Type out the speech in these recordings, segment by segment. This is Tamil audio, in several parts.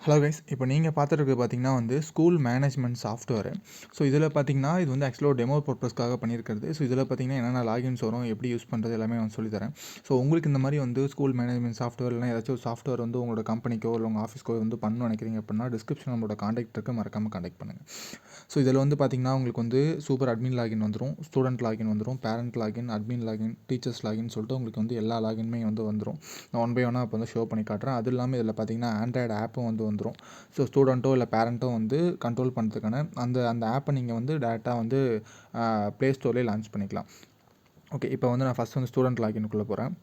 ஹலோ கைஸ், இப்போ நீங்கள் பார்த்துட்டு பார்த்தீங்கன்னா ஸ்கூல் மேனேஜ்மெண்ட் சாஃப்ட்வேர். ஸோ இதில் பார்த்தீங்கன்னா இது ஆக்சுவலாக டெமோ பர்பஸ்க்காக பண்ணியிருக்கிறது. ஸோ இதில் பார்த்தீங்கன்னா என்னென்ன லாகின்ஸ் வரும், எப்படி யூஸ் பண்ணுறது எல்லாமே சொல்லித்தரேன். ஸோ உங்களுக்கு இந்த மாதிரி ஸ்கூல் மேனேஜ்மெண்ட் சாஃப்ட்வேர்லாம் ஏதாச்சும் ஒரு சாஃப்ட்வேர் உங்களோட கம்பெனிக்கோ இல்லை உங்கள் ஆஃபீஸ்க்கோ பண்ணணும்னு நினைக்கிறீங்க அப்படின்னா டிஸ்கிரிப்ஷன் நம்மளோட காண்டாக்ட் இருக்குது, மறக்காமல் காண்டாக்ட் பண்ணுங்கள். ஸோ இதில் பார்த்தீங்கன்னா உங்களுக்கு சூப்பர் அட்மின் லாகின் வந்துடும், ஸ்டூடெண்ட் லாகின் வந்துடும், parent login, admin login, teachers login சொல்லிட்டு உங்களுக்கு எல்லா லாகின்மே வந்துடும். நான் ஒன் பை ஒன்னாக இப்போ ஷோ பண்ணி காட்டுறேன். அது இல்லாமல் இதில் பார்த்தீங்கன்னா ஆண்ட்ராய்டு ஆப்பும் வந்துடும். ஸோ ஸ்டூடெண்ட்டோ இல்லை பேரண்ட்டோ கண்ட்ரோல் பண்ணுறதுக்கான அந்த ஆப்பை நீங்கள் டேரெக்டாக ப்ளே ஸ்டோர்லேயே லான்ச் பண்ணிக்கலாம். ஓகே, இப்போ நான் ஃபஸ்ட் ஸ்டூடெண்ட் லாகின்குள்ளே போகிறேன்.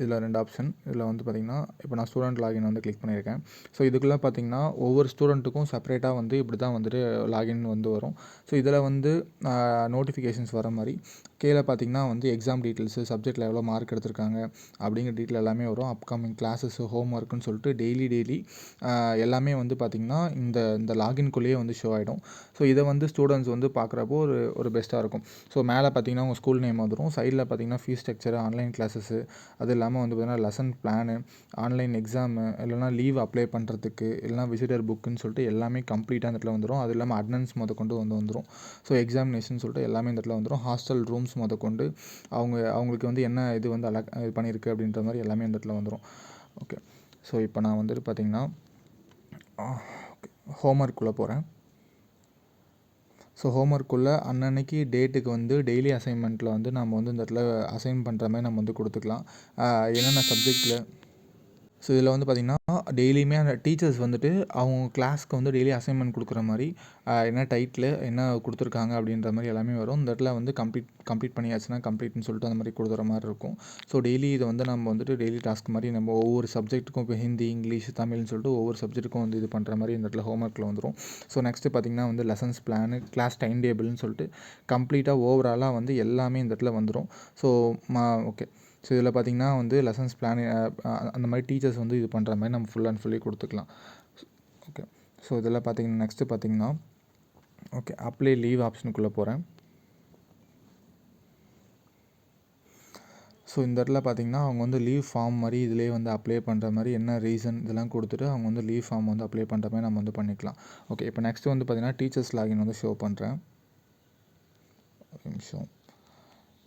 இதில் 2 ஆப்ஷன். இதில் பார்த்திங்கன்னா இப்போ நான் ஸ்டூடெண்ட் லாகின் கிளிக் பண்ணியிருக்கேன். ஸோ இதுக்குள்ளே பார்த்திங்கன்னா ஒவ்வொரு ஸ்டூடெண்ட்டுக்கும் செப்பரேட்டாக இப்படி தான் லாகின் வரும். ஸோ இதில் நோட்டிஃபிகேஷன்ஸ் வர மாதிரி கீழே பார்த்திங்கன்னா எக்ஸாம் டீட்டெயில்ஸு, சப்ஜெக்ட்டில் எவ்வளோ மார்க் எடுத்திருக்காங்க அப்படிங்கிற டீட்டெயில் எல்லாமே வரும். அப்கமிங் கிளாஸஸு, ஹோம் ஒர்க்குன்னு சொல்லிட்டு டெய்லி எல்லாமே பார்த்திங்கன்னா இந்த லாகின்குள்ளேயே ஷோ ஆகிடும். ஸோ இதை ஸ்டூடெண்ட்ஸ் பார்க்குறப்போ ஒரு பெஸ்ட்டாக இருக்கும். ஸோ மேலே பார்த்திங்கன்னா உங்கள் ஸ்கூல் நேம் வந்துடும். சைடில் பார்த்திங்கன்னா ஃபீஸ் ஸ்ட்ரக்சர், ஆன்லைன் கிளாஸஸு, அது இல்லாமல் பார்த்திங்கன்னா லெசன் பிளானு, ஆன்லைன் எக்ஸாமு, இல்லைனா லீவ் அப்ளை பண்ணுறதுக்கு, இல்லைனா விசிட்டர் புக்குன்னு சொல்லிட்டு எல்லாமே கம்ப்ளீட்டாக இந்த இடத்துல வந்துடும். அது இல்லாமல் அட்டனன்ஸ் கொண்டு வந்துடும். ஸோ எக்ஸாமினேஷன் சொல்லிட்டு எல்லாமே இந்த இடத்துல வந்துடும். ஹாஸ்டல் ரூம்ஸ் கொண்டு அவங்களுக்கு என்ன இது இது பண்ணியிருக்கு அப்படின்ற மாதிரி எல்லாமே இந்த இடத்துல வந்துடும். ஓகே, ஸோ இப்போ நான் பார்த்திங்கன்னா ஹோம்ஒர்க்குள்ளே போகிறேன். ஸோ ஹோம்ஒர்க்குள்ளே அன்னன்னைக்கு டேட்டுக்கு டெய்லி அசைன்மெண்ட்டில் நம்ம இந்த இடத்துல அசைன் பண்ணுற மாதிரி நம்ம கொடுத்துக்கலாம். என்னென்ன சப்ஜெக்டில். ஸோ இதில் பார்த்திங்கன்னா டெய்லியுமே அந்த டீச்சர்ஸ் அவங்க கிளாஸ்க்கு டெய்லி அசைன்மெண்ட் கொடுக்குற மாதிரி என்ன டைட்டில் என்ன கொடுத்துருக்காங்க அப்படின்ற மாதிரி எல்லாமே வரும். இந்த இடத்துல கம்ப்ளீட் பண்ணியாச்சுன்னா கம்ப்ளீட்னு சொல்லிட்டு அந்த மாதிரி கொடுக்குற மாதிரி இருக்கும். ஸோ டெய்லி இதை நம்ம டெய்லி டாஸ்க் மாதிரி நம்ம ஒவ்வொரு சப்ஜெக்ட்டுக்கும் இப்போ ஹிந்தி, இங்கிலீஷ், தமிழ்னு சொல்லிட்டு ஒவ்வொரு சப்ஜெக்ட்டுக்கும் இது பண்ணுற மாதிரி இந்த இடத்துல ஹோம்ஒர்க்கில் வந்துடும். ஸோ நெக்ஸ்ட்டு பார்த்திங்கன்னா லெசன்ஸ் பிளானு, கிளாஸ் டைம் டேபிள்னு சொல்லிட்டு கம்ப்ளீட்டாக ஓவராலாக எல்லாமே இந்த இடத்துல வந்துடும். ஸோ ஓகே, ஸோ இதில் பார்த்திங்கன்னா லெசன்ஸ் பிளான் அந்த மாதிரி டீச்சர்ஸ் இது பண்ணுற மாதிரி நம்ம ஃபுல் அண்ட் ஃபுல்லி கொடுத்துக்கலாம். ஓகே, ஸோ இதில் பார்த்திங்கன்னா நெக்ஸ்ட்டு பார்த்திங்கன்னா ஓகே, அப்ளை லீவ் ஆப்ஷனுக்குள்ளே போகிறேன். ஸோ இந்த இடத்துல பார்த்திங்கன்னா அவங்க லீவ் ஃபார்ம் மாதிரி இதிலே அப்ளை பண்ணுற மாதிரி என்ன ரீசன் இதெல்லாம் கொடுத்துட்டு அவங்க லீவ் ஃபார்ம் அப்ளை பண்ணுற மாதிரி நம்ம பண்ணிக்கலாம். ஓகே, இப்போ நெக்ஸ்ட்டு பார்த்திங்கன்னா டீச்சர்ஸ் லாகின் ஷோ பண்ணுறேன். ஒரு நிமிஷம்.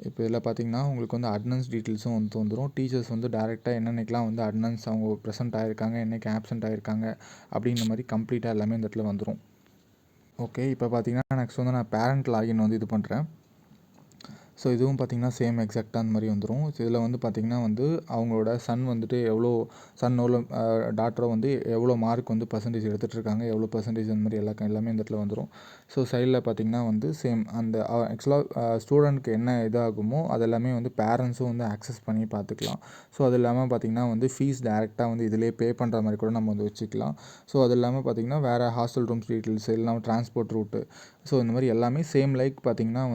இப்போ இதில் பார்த்திங்கன்னா உங்களுக்கு அட்டனன்ஸ் டீட்டெயில்ஸும் வந்துடும். டீச்சர்ஸ் டேரெக்டாக என்னென்னைக்கெலாம் அட்டனன்ஸ் அவங்க ப்ரெசென்ட் ஆகிருக்காங்க, என்னைக்கு ஆப்சென்ட் ஆகிருக்காங்க அப்படின்ற மாதிரி கம்ப்ளீட்டாக எல்லாமே இந்த இடத்துல வந்துடும். ஓகே, இப்போ பார்த்திங்கன்னா நெக்ஸ்ட் நான் பேரண்ட் லாகின் இது பண்ணுறேன். ஸோ இதுவும் பார்த்திங்கன்னா சேம் எக்ஸாக்டாக அந்த மாதிரி வந்துடும். ஸோ இதில் பார்த்திங்கன்னா அவங்களோட எவ்வளோ எவ்வளோ டாட்டரோ எவ்வளோ மார்க் பர்சன்டேஜ் எடுத்துகிட்ருக்காங்க, எவ்வளோ பர்சன்டேஜ் அந்த மாதிரி எல்லாமே இந்த இடத்துல வந்துடும். ஸோ சைடில் பார்த்திங்கன்னா சேம் அந்த ஆக்சுவலாக ஸ்டூடெண்ட்க்கு என்ன இதாகுமோ அதெல்லாமே பேரண்ட்ஸும் ஆக்சஸ் பண்ணி பார்த்துக்கலாம். ஸோ அது இல்லாமல் பார்த்திங்கன்னா ஃபீஸ் டேரெக்டாக இதிலே பே பண்ணுற மாதிரி கூட நம்ம வச்சுக்கலாம். ஸோ அது இல்லாமல் பார்த்திங்கன்னா வேறு ஹாஸ்டல் ரூம்ஸ் டீட்டெயில்ஸ், இல்லாமல் டிரான்ஸ்போர்ட் ரூட்டு, ஸோ இந்த மாதிரி எல்லாமே சேம் லைக் பார்த்திங்கன்னா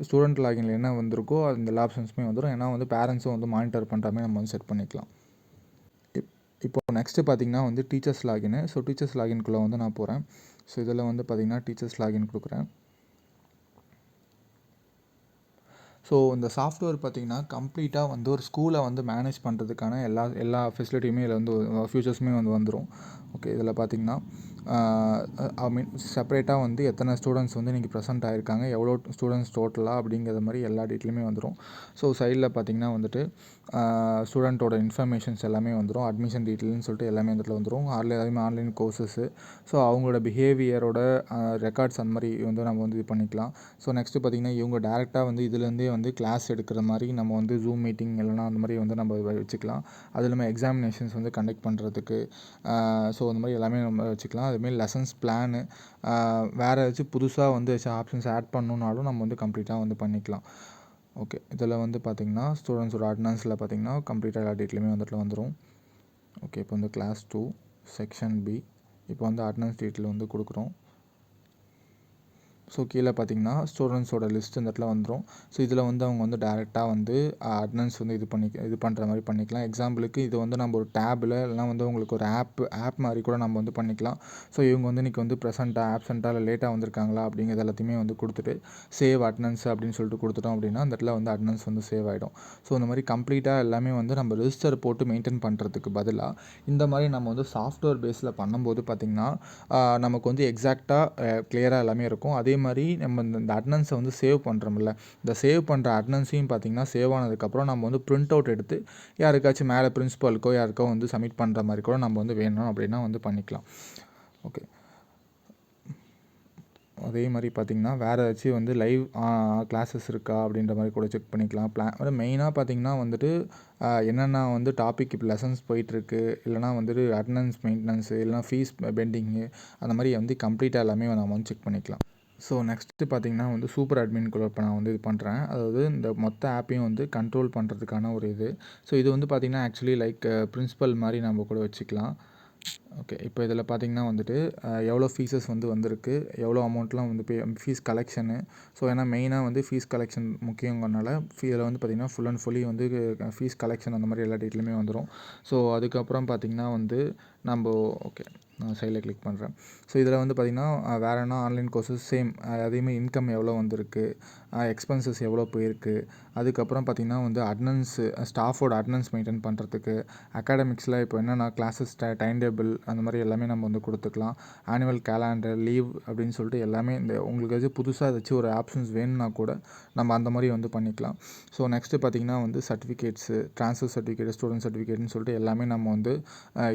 ஸ்டூடெண்ட் லாகின்ல என்ன வந்திருக்கோ அந்த எல்லா ஆப்ஷன்ஸுமே வந்துடும். ஏன்னா பேரண்ட்ஸும் மானிட்டர் பண்ணுற மாதிரி நம்ம செட் பண்ணிக்கலாம். இப்போது நெக்ஸ்ட்டு பார்த்திங்கன்னா டீச்சர்ஸ் லாகின். ஸோ டீச்சர்ஸ் லாகின்குள்ளே நான் போகிறேன். ஸோ இதில் பார்த்திங்கன்னா டீச்சர்ஸ் லாகின் கொடுக்குறேன். ஸோ இந்த சாஃப்ட்வேர் பார்த்திங்கன்னா கம்ப்ளீட்டாக ஒரு ஸ்கூலை மேனேஜ் பண்ணுறதுக்கான எல்லா ஃபெசிலிட்டியுமே இதில் ஃபியூச்சர்ஸுமே வந்துடும். ஓகே, இதில் பார்த்திங்கன்னா ஐ மீன் செப்பரேட்டாக எத்தனை ஸ்டூடெண்ட்ஸ் இன்றைக்கி ப்ரெசென்ட் ஆகிருக்காங்க, எவ்வளோ ஸ்டூடெண்ட்ஸ் டோட்டலாக அப்படிங்கிற மாதிரி எல்லா டீட்டெயிலுமே வந்துடும். ஸோ சைடில் பார்த்திங்கன்னா ஸ்டூடெண்ட்டோட இன்ஃபர்மேஷன்ஸ் எல்லாமே வந்துடும். அட்மிஷன் டீட்டெயில்னு சொல்லிட்டு எல்லாமே இடத்துல வந்துடும். அதுலேயுமே ஆன்லைன் கோர்சஸு, ஸோ அவங்களோட பிஹேவியரோட ரெக்கார்ட்ஸ் அந்த மாதிரி நம்ம இது பண்ணிக்கலாம். ஸோ நெக்ஸ்ட்டு பார்த்திங்கன்னா இவங்க டேரெக்டாக இதுலேருந்தே கிளாஸ் எடுக்கிற மாதிரி நம்ம ஜூம் மீட்டிங் இல்லைனா அந்த மாதிரி நம்ம வச்சுக்கலாம். அது இல்லாமல் எக்ஸாமினேஷன்ஸ் கண்டக்ட் பண்ணுறதுக்கு ஸோ அந்த மாதிரி எல்லாமே நம்ம வச்சுக்கலாம். அதுமாரி லெசன்ஸ் பிளானு வேறு ஏதாச்சும் புதுசாக ஏதாச்சும் ஆப்ஷன்ஸ் ஆட் பண்ணணுன்னாலும் நம்ம கம்ப்ளீட்டாக பண்ணிக்கலாம். ஓகே, இதில் பார்த்திங்கன்னா ஸ்டூடெண்ட்ஸோட அட்டனன்ஸில் பார்த்திங்கன்னா கம்ப்ளீட்டாக எல்லா டீட்டெயிலுமே வந்துடும். ஓகே, இப்போ கிளாஸ் 2 செக்ஷன் பி இப்போ அட்டனன்ஸ் டீட்டெயில் கொடுக்குறோம். ஸோ கீழே பார்த்தீங்கன்னா ஸ்டூடெண்ட்ஸோட லிஸ்ட் இந்த இடத்துல வந்துடும். ஸோ இதில் வந்து அவங்க வந்து டேரெக்டாக வந்து அட்டனன்ஸ் வந்து இது பண்ணுற மாதிரி பண்ணிக்கலாம். எக்ஸாம்பிளுக்கு இது வந்து நம்ம ஒரு டேபில் இல்லைனா வந்து உங்களுக்கு ஒரு ஆப் மாதிரி கூட நம்ம வந்து பண்ணிக்கலாம். ஸோ இவங்க வந்து இன்றைக்கி வந்து ப்ரெசென்ட்டாக ஆப்சென்ட்டாக இல்லை லேட்டாக வந்திருக்காங்களா அப்படிங்கிறது எல்லாத்தையுமே வந்து கொடுத்துட்டு சேவ் அட்டனன்ஸ் அப்படின்னு சொல்லிட்டு கொடுத்துட்டோம் அப்படின்னா அந்த இடத்துல வந்து அட்டனன்ஸ் வந்து சேவ் ஆகிடும். ஸோ இந்த மாதிரி கம்ப்ளீட்டாக எல்லாமே வந்து நம்ம ரெஜிஸ்டர் போட்டு மெயின்டைன் பண்ணுறதுக்கு பதிலாக இந்த மாதிரி நம்ம வந்து சாஃப்ட்வேர் பேஸில் பண்ணும்போது பார்த்திங்கன்னா நமக்கு வந்து எக்ஸாக்டாக கிளியராக எல்லாமே இருக்கும். அதே மாதிரி நம்ம இந்த அட்டனன்ஸை வந்து சேவ் பண்ணுறோம்ல, இந்த சேவ் பண்ணுற அட்டனன்ஸையும் பார்த்திங்கன்னா சேவ் ஆனதுக்கப்புறம் நம்ம வந்து பிரிண்ட் அவுட் எடுத்து யாருக்காச்சும் மேலே பிரின்சிபலுக்கோ யாருக்கோ வந்து சப்மிட் பண்ணுற மாதிரி கூட நம்ம வந்து வேணும் அப்படின்னா வந்து பண்ணிக்கலாம். ஓகே, அதே மாதிரி பார்த்திங்கன்னா வேறு ஏதாச்சும் வந்து லைவ் கிளாஸஸ் இருக்கா அப்படின்ற மாதிரி கூட செக் பண்ணிக்கலாம். மெயினாக பார்த்திங்கன்னா வந்துட்டு என்னென்ன வந்து டாபிக் இப்போ லெசன்ஸ் போயிட்டுருக்கு, இல்லைனா வந்துட்டு அட்டனன்ஸ் மெயின்டெனன்ஸு, இல்லைனா ஃபீஸ் பெண்டிங்கு, அந்த மாதிரி வந்து கம்ப்ளீட்டாக எல்லாமே நம்ம வந்து செக் பண்ணிக்கலாம். ஸோ நெக்ஸ்ட்டு பார்த்திங்கன்னா வந்து சூப்பர் அட்மின்குள்ளே இப்போ நான் வந்து இது பண்ணுறேன். அதாவது இந்த மொத்த ஆப்பையும் வந்து கண்ட்ரோல் பண்ணுறதுக்கான ஒரு இது. ஸோ இது வந்து பார்த்திங்கன்னா ஆக்சுவலி லைக் பிரின்சிபல் மாதிரி நம்ம கூட வச்சுக்கலாம். ஓகே, இப்போ இதில் பார்த்திங்கன்னா வந்துட்டு எவ்வளோ ஃபீஸஸ் வந்து வந்திருக்கு, எவ்வளோ அமௌண்ட்லாம் வந்து ஃபீஸ் கலெக்ஷனு. ஸோ ஏன்னா மெயினாக வந்து ஃபீஸ் கலெக்ஷன் முக்கியங்கிறனால இதில் வந்து பார்த்திங்கன்னா ஃபுல் அண்ட் ஃபுல்லி வந்து ஃபீஸ் கலெக்ஷன் அந்த மாதிரி எல்லா டீட்டெயிலுமே வந்துடும். ஸோ அதுக்கப்புறம் பார்த்திங்கன்னா வந்து நம்ம ஓகே நான் சைடில் கிளிக் பண்ணுறேன். ஸோ இதில் வந்து பார்த்திங்கன்னா வேறு என்ன ஆன்லைன் கோர்சஸ் சேம் அதேமாதிரி இன்கம் எவ்வளோ வந்திருக்கு, எக்ஸ்பென்சஸ் எவ்வளோ போயிருக்கு, அதுக்கப்புறம் பார்த்திங்கன்னா வந்து அட்டனன்ஸு ஸ்டாஃபோட அட்டனன்ஸ் மெயின்டைன் பண்ணுறதுக்கு, அகாடமிக்ஸில் இப்போ என்னென்ன கிளாஸஸ் டைம் டேபிள் அந்த மாதிரி எல்லாமே நம்ம வந்து கொடுத்துக்கலாம். ஆனுவல் கேலண்டர் லீவ் அப்படின்னு சொல்லிட்டு எல்லாமே இந்த உங்களுக்கு எதாச்சும் புதுசாக ஏதாச்சும் ஒரு ஆப்ஷன்ஸ் வேணும்னா கூட நம்ம அந்த மாதிரி வந்து பண்ணிக்கலாம். ஸோ நெக்ஸ்ட்டு பார்த்திங்கன்னா வந்து சர்டிஃபிகேட்ஸு, ட்ரான்ஸ்ஃபர் சர்டிஃபிகேட், ஸ்டூடெண்ட் சர்டிஃபிகேட்னு சொல்லிட்டு எல்லாமே நம்ம வந்து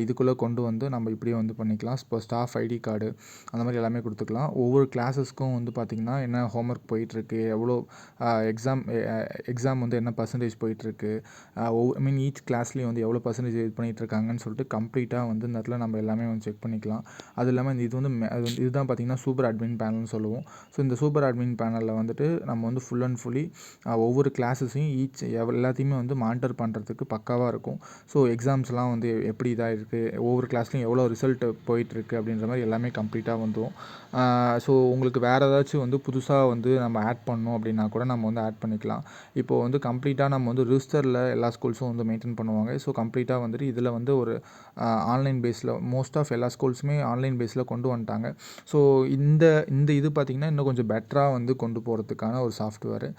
இதுக்குள்ளே கொண்டு வந்து நம்ம இப்படியே வந்து பண்ணிக்கலாம். இப்போ ஸ்டாஃப் ஐடி கார்டு அந்த மாதிரி எல்லாமே கொடுத்துக்கலாம். ஒவ்வொரு கிளாஸஸ்க்கும் வந்து பார்த்திங்கன்னா என்ன ஹோம்ஒர்க் போயிட்டுருக்கு, எவ்வளோ எக்ஸாம் வந்து என்ன பர்சன்டேஜ் போயிட்டுருக்கு, ஈச் கிளாஸ்லேயும் வந்து எவ்வளோ பர்சன்டேஜ் இது பண்ணிகிட்ருக்காங்கன்னு சொல்லிட்டு கம்ப்ளீட்டாக வந்து இந்த இடத்துல நம்ம எல்லாமே வந்து செக் பண்ணிக்கலாம். அது இல்லாமல் இது வந்து இதுதான் பார்த்திங்கன்னா சூப்பர் அட்மின் பேனல்னு சொல்லுவோம். ஸோ இந்த சூப்பர் அட்மின் பேனலில் வந்துட்டு நம்ம வந்து ஃபுல் அண்ட் ஃபுல்லி ஒவ்வொரு கிளாஸஸையும் எல்லாத்தையுமே வந்து மானிட்டர் பண்ணுறதுக்கு பக்காவாக இருக்கும். ஸோ எக்ஸாம்ஸ்லாம் வந்து எப்படி இதாக இருக்குது, ஒவ்வொரு கிளாஸ்லையும் எவ்வளோ ரிசல்ட் போயிட்டுருக்கு அப்படின்ற மாதிரி எல்லாமே கம்ப்ளீட்டாக வந்துடும். ஸோ உங்களுக்கு வேறு ஏதாச்சும் வந்து புதுசாக வந்து நம்ம ஆட் பண்ணணும் அப்படின்னா கூட நம்ம வந்து ஆட் பண்ணிக்கலாம். இப்போது வந்து கம்ப்ளீட்டாக நம்ம வந்து ரிஜிஸ்டரில் எல்லா ஸ்கூல்ஸும் வந்து மெயின்டைன் பண்ணுவாங்க. ஸோ கம்ப்ளீட்டாக வந்துட்டு இதில் வந்து ஒரு ஆன்லைன் பேஸில் மோஸ்ட் ஆஃப் எல்லா ஸ்கூல்ஸுமே ஆன்லைன் பேஸில் கொண்டு வந்துட்டாங்க. ஸோ இந்த இது பார்த்திங்கன்னா இன்னும் கொஞ்சம் பெட்டராக வந்து கொண்டு போகிறதுக்கான ஒரு சாஃப்ட்வேரு.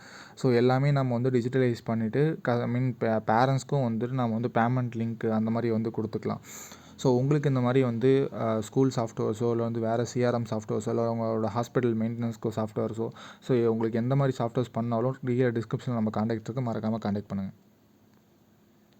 ஸோ எல்லாமே நம்ம வந்து டிஜிட்டலைஸ் பண்ணிவிட்டு பேரண்ட்ஸ்க்கும் வந்துட்டு நம்ம வந்து பேமெண்ட் லிங்க் அந்த மாதிரி வந்து கொடுத்துக்கலாம். ஸோ உங்களுக்கு இந்த மாதிரி வந்து ஸ்கூல் சாஃப்ட்வேர்ஸோ இல்லை வந்து வேறு சிஆர்எம் சாஃப்ட்வேர்ஸோ இல்லை உங்களோட ஹாஸ்பிட்டல் மெயின்டெனன்ஸ்க்கோ சாஃப்ட்வேர்ஸோ, ஸோ உங்களுக்கு எந்த மாதிரி சாஃப்ட்வேர்ஸ் பண்ணாலும் டிஸ்கிரிப்ஷனில் நம்ம காண்டாக்ட் இருக்குது, மறக்காமல் காண்டாக்ட் பண்ணுங்கள்.